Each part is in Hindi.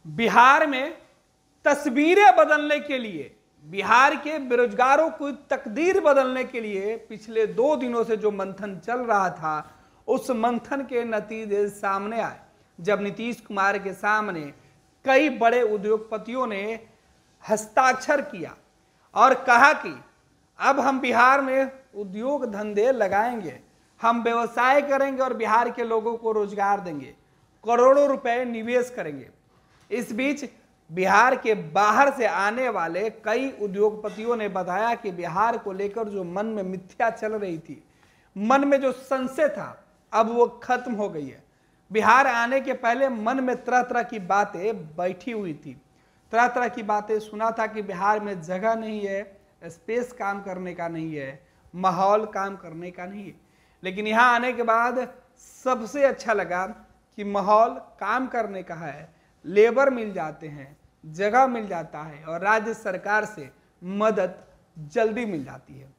बिहार में तस्वीरें बदलने के लिए, बिहार के बेरोजगारों की तकदीर बदलने के लिए पिछले 2 दिनों से जो मंथन चल रहा था, उस मंथन के नतीजे सामने आए जब नीतीश कुमार के सामने कई बड़े उद्योगपतियों ने हस्ताक्षर किया और कहा कि अब हम बिहार में उद्योग धंधे लगाएंगे, हम व्यवसाय करेंगे और बिहार के लोगों को रोजगार देंगे, करोड़ों रुपए निवेश करेंगे। इस बीच बिहार के बाहर से आने वाले कई उद्योगपतियों ने बताया कि बिहार को लेकर जो मन में मिथ्या चल रही थी, मन में जो संशय था, अब वो खत्म हो गई है। बिहार आने के पहले मन में तरह तरह की बातें बैठी हुई थी, तरह तरह की बातें सुना था कि बिहार में जगह नहीं है, स्पेस काम करने का नहीं है, माहौल काम करने का नहीं है। लेकिन यहाँ आने के बाद सबसे अच्छा लगा कि माहौल काम करने का है, लेबर मिल जाते हैं, जगह मिल जाता है और राज्य सरकार से मदद जल्दी मिल जाती है।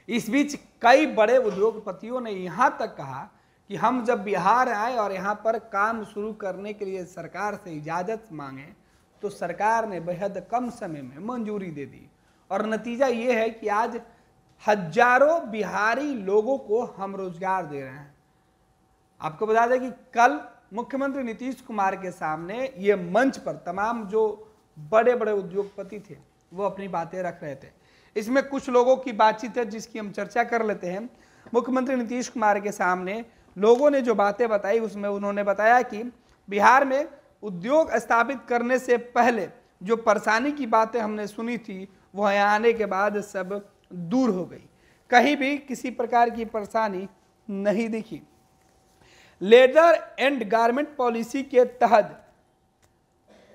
इस बीच कई बड़े उद्योगपतियों ने यहाँ तक कहा कि हम जब बिहार आए और यहाँ पर काम शुरू करने के लिए सरकार से इजाज़त मांगे तो सरकार ने बेहद कम समय में मंजूरी दे दी और नतीजा ये है कि आज हजारों बिहारी लोगों को हम रोजगार दे रहे हैं। आपको बता दें कि कल मुख्यमंत्री नीतीश कुमार के सामने ये मंच पर तमाम जो बड़े बड़े उद्योगपति थे वो अपनी बातें रख रहे थे। इसमें कुछ लोगों की बातचीत है जिसकी हम चर्चा कर लेते हैं। मुख्यमंत्री नीतीश कुमार के सामने लोगों ने जो बातें बताई उसमें उन्होंने बताया कि बिहार में उद्योग स्थापित करने से पहले जो परेशानी की बातें हमने सुनी थी वो यहाँ आने के बाद सब दूर हो गई, कहीं भी किसी प्रकार की परेशानी नहीं दिखी। लेदर एंड गारमेंट पॉलिसी के तहत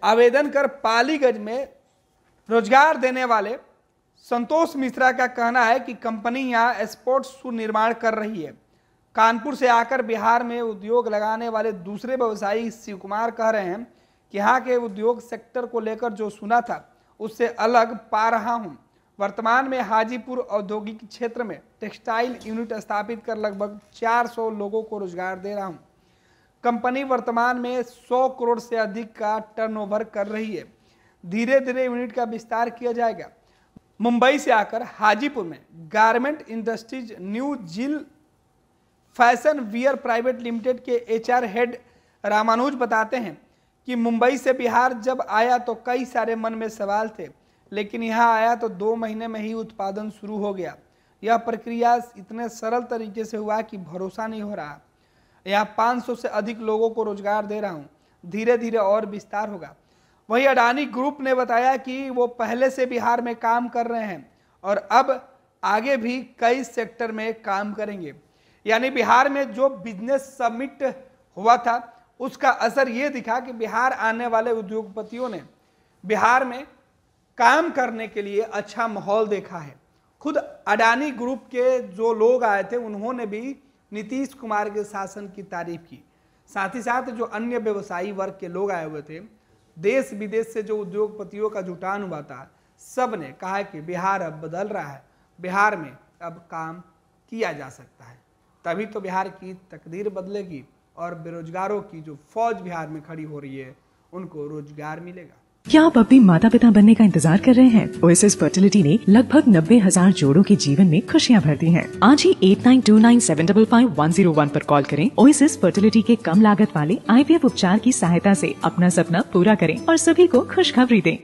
आवेदन कर पालीगंज में रोजगार देने वाले संतोष मिश्रा का कहना है कि कंपनी यहाँ स्पोर्ट्स शू निर्माण कर रही है। कानपुर से आकर बिहार में उद्योग लगाने वाले दूसरे व्यवसायी शिव कुमार कह रहे हैं कि यहाँ के उद्योग सेक्टर को लेकर जो सुना था उससे अलग पा रहा हूँ। वर्तमान में हाजीपुर औद्योगिक क्षेत्र में टेक्सटाइल यूनिट स्थापित कर लगभग 400 लोगों को रोजगार दे रहा हूं। कंपनी वर्तमान में 100 करोड़ से अधिक का टर्नओवर कर रही है। धीरे धीरे यूनिट का विस्तार किया जाएगा। मुंबई से आकर हाजीपुर में गारमेंट इंडस्ट्रीज न्यू जिल फैशन वियर प्राइवेट लिमिटेड के HR हेड रामानुज बताते हैं कि मुंबई से बिहार जब आया तो कई सारे मन में सवाल थे, लेकिन यहाँ आया तो 2 महीने में ही उत्पादन शुरू हो गया। यह प्रक्रिया इतने सरल तरीके से हुआ कि भरोसा नहीं हो रहा। यहाँ 500 से अधिक लोगों को रोजगार दे रहा हूँ, धीरे धीरे और विस्तार होगा। वहीं अडानी ग्रुप ने बताया कि वो पहले से बिहार में काम कर रहे हैं और अब आगे भी कई सेक्टर में काम करेंगे। यानी बिहार में जो बिजनेस समिट हुआ था उसका असर ये दिखा कि बिहार आने वाले उद्योगपतियों ने बिहार में काम करने के लिए अच्छा माहौल देखा है। खुद अडानी ग्रुप के जो लोग आए थे उन्होंने भी नीतीश कुमार के शासन की तारीफ की। साथ ही साथ जो अन्य व्यवसायी वर्ग के लोग आए हुए थे, देश विदेश से जो उद्योगपतियों का जुटान हुआ था, सब ने कहा कि बिहार अब बदल रहा है, बिहार में अब काम किया जा सकता है। तभी तो बिहार की तकदीर बदलेगी और बेरोजगारों की जो फौज बिहार में खड़ी हो रही है उनको रोजगार मिलेगा। क्या आप अपने माता पिता बनने का इंतजार कर रहे हैं? ओएसिस फर्टिलिटी ने लगभग 90,000 जोड़ों के जीवन में खुशियां भरती हैं। आज ही 8929755101 पर कॉल करें। ओएसिस फर्टिलिटी के कम लागत वाले IVF उपचार की सहायता से अपना सपना पूरा करें और सभी को खुशखबरी दें।